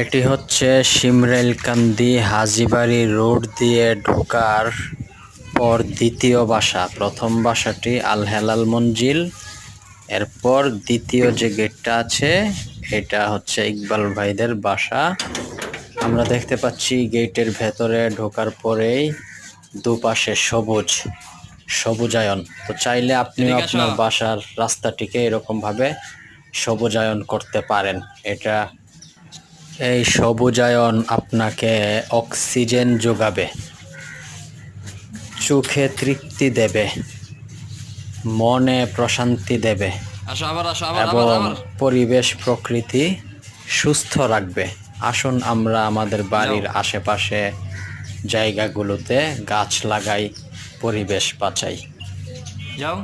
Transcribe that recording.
এটি হচ্ছে শিমরেলকান্দি হাজীবাড়ি রোড দিয়ে ঢোকার পর দ্বিতীয় বাসা। প্রথম বাসাটি আল হেলাল মঞ্জিল, এরপর দ্বিতীয় যে গেটটা আছে এটা হচ্ছে ইকবাল ভাইদের বাসা। আমরা দেখতে পাচ্ছি গেটের ভেতরে ঢোকার পরেই দুপাশে সবুজায়ন। তো চাইলে আপনিও আপনার বাসার রাস্তাটিকে এরকমভাবে সবুজায়ন করতে পারেন। এই সবুজায়ন আপনাকে অক্সিজেন যোগাবে, চোখে তৃপ্তি দেবে, মনে প্রশান্তি দেবে এবং পরিবেশ প্রকৃতি সুস্থ রাখবে। আসুন আমরা আমাদের বাড়ির আশেপাশে জায়গাগুলোতে গাছ লাগাই, পরিবেশ বাঁচাই। যাও।